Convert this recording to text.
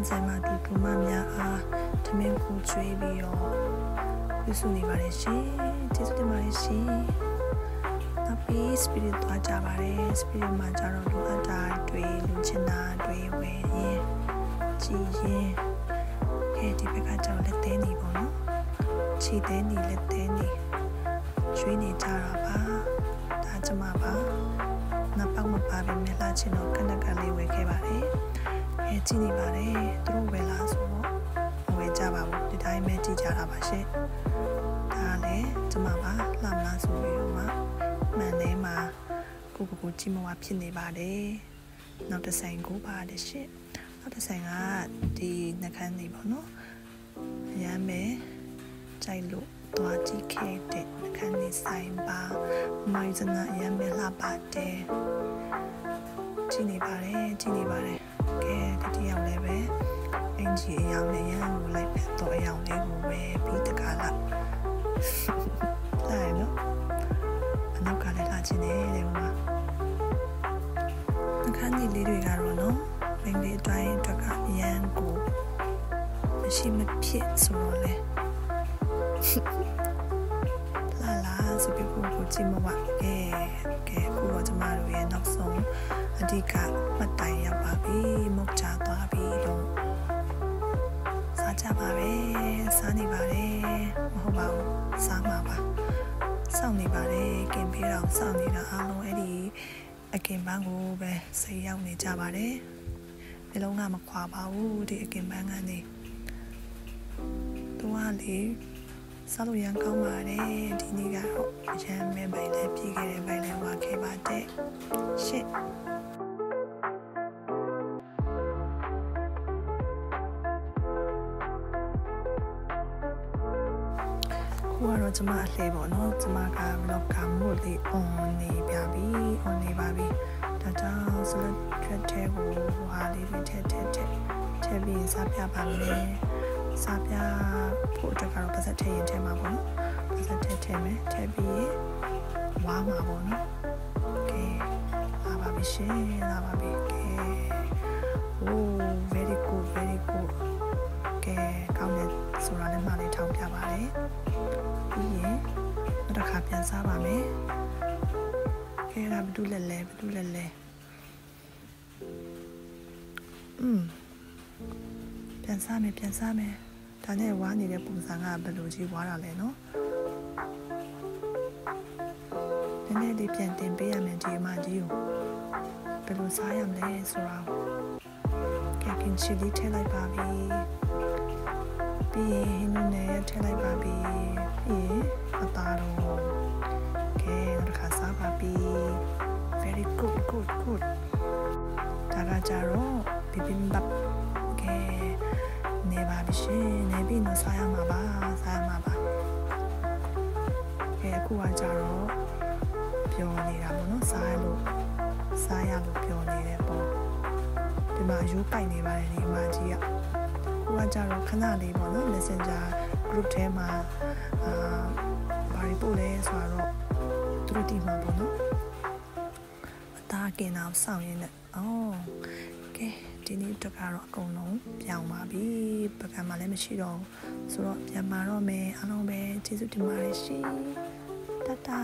စံမှာတူမများအားထမင်းကိုကျွေးပြီးတော့ပြုစုနေပါတယ်ရှင်ကျေးဇူးတင်ပါတယ်ရှင်နောက်ပြီး spirit သွားကြပါတယ် spirit မှာကြတော့လိုအပ်တာတွေလူချင်တာတွေဝယ်ရင်ကြည်ရင်ဒီဘက်ကကျတော့လက်သေးနေပေါ့နော်ခြေသေးနေလက်သေးနေကျွေးနေကြတာပါဒါကျမပါနောက်ပေါက်မပါပဲမြလာချင်တော့ကနကလေးဝယ်ခဲ့ပါတယ်ကြည့်နေပါတယ်သူတို့ဝယ်လာဆိုတော့ဝယ်ကြပါဘူးဒီတိုင်းပဲကြည့်ကြတာပါရှင့်ဒါလည်းကျမပါလှမလားဆိုပြီးတော့မှမှန်ထဲမှာကိုကြည့်မဝဖြစ်နေပါတယ်နောက်တစ်ဆိုင်ကိုပါတယ်ရှင့်နောက်တစ်ဆိုင်ကဒီနှခမ်းနေပေါ့နော်အရမ်းပဲကြိုက်လို့သွားကြည့်ခဲ့တဲ့နှခမ်းနေဆိုင်ပါမိုင်းစနာအရမ်းပဲလှပါတယ်ကြည့်နေပါတယ်ကဲဒီတယောက်လည်းပဲအင်ဂျီအယောင်နဲ့ရန်ကိုလိုက်ဖက်တော့အယောင်လေးကိုပဲပြီးတကားလာလိုက်နော်အနောက်ကလည်းလာချင်တယ်တဲ့မှာအခန်းကြီးလေးတွေကတော့နော်မင်းလေးတိုင်းအတွက်ကရန်ကိုမရှိမဖြစ်ဆိုတော့လေလာဆိုပြီးကိုကြည့်မဝကဲခုတော့ကျမတို့ရဲ့နောက်ဆုံးအဓိကမှတ်တိုင်ရောက်ပါပြီမုတ်ချသွားပြီလို့စားကြပါပဲစားနေပါတယ်မဟုတ်ပါဘူးစားမှာပါစောင့်နေပါတယ်ကင်ပေးတော့စောင့်နေတာအားလုံးအဲ့ဒီအကင်ပန်းကိုပဲစိတ်ရောက်နေကြပါတယ်ဒီလုံးကမခွာပါဘူးဒီအကင်ပန်းကနေသူကလေစားလို့ရမ်းကောင်းပါတယ်ဒီနေ့ကတော့ရမ်းမဲ့ပိုင်လည်းပြည်ခဲ့တဲ့ပိုင်လည်းဝါခဲ့ပါတယ်ရှစ်ခုကတော့ကျမအလှည့်ပေါ့နော်ကျမက vlog ကမို့လေး on နေပါပြီဒါကြောင့်စလတ်ထက်တဲ့ကိုဟာလေးပဲထက်ပြီးစားပြပါမယ်စားပြဖို့အတွက်ကတော့ပါစက်ထည့်ရင်ထဲမှာပေါ့နော်ပါစက်ထည့်မယ်ထည့်ပြီးဝါမှာပေါ့နော်ကဲလာပါပြီရှင်လာပါပြီကဲ very good ကဲကောင်းတယ်ဆိုတာလည်းမှလေးထောင်ပြပါတယ်ပြီးရင်နောက်တစ်ခါပြန်စားပါမယ်ကဲဒါဘာလို့လဲပြန်စားမယ်ဒါနဲ့ဝါနေတဲ့ပုံစံကဘယ်လိုကြီးဝါတာလဲနော်နည်းနည်းလေးပြန်တင်ပေးရမယ်ဒီအမကြီးကိုဘယ်လိုစားရမလဲဆိုတာကဲကင်ချီလေးထည့်လိုက်ပါပြီပြီးရင်ဟင်းနုနဲ့ထည့်လိုက်ပါပြီပြီးရင်အသားတော့ကဲနောက်တစ်ခါစားပါပြီ very good ဒါကကြတော့ bibimbap ကဲနေပါပြီရှင်နေပြီးတော့စားရမှာပါကဲအခုကကြတော့ပျော်နေတာပေါ့နော်စားရလို့ပျော်နေတယ်ပေါ့ဒီမှာရိုးပိုက်နေပါတယ်ဒီမှာကြီးကခုကကြတော့ခဏလေးပေါ့နော် Messenger group ထဲမှာဘာတွေပို့လဲဆိုတော့သူတို့ဒီမှာပေါ့နော်အသားကင်အောင်စောင့်ရင်းနဲ့ကဲဒီနေ့တော့ကတော့အကုန်လုံးပြောင်းပါပြီပကံမှာလည်းမရှိတော့ဆိုတော့ပြန်มาတော့မယ်အားလုံးပဲကျေးဇူးတင်ပါတယ်ရှင်တတာ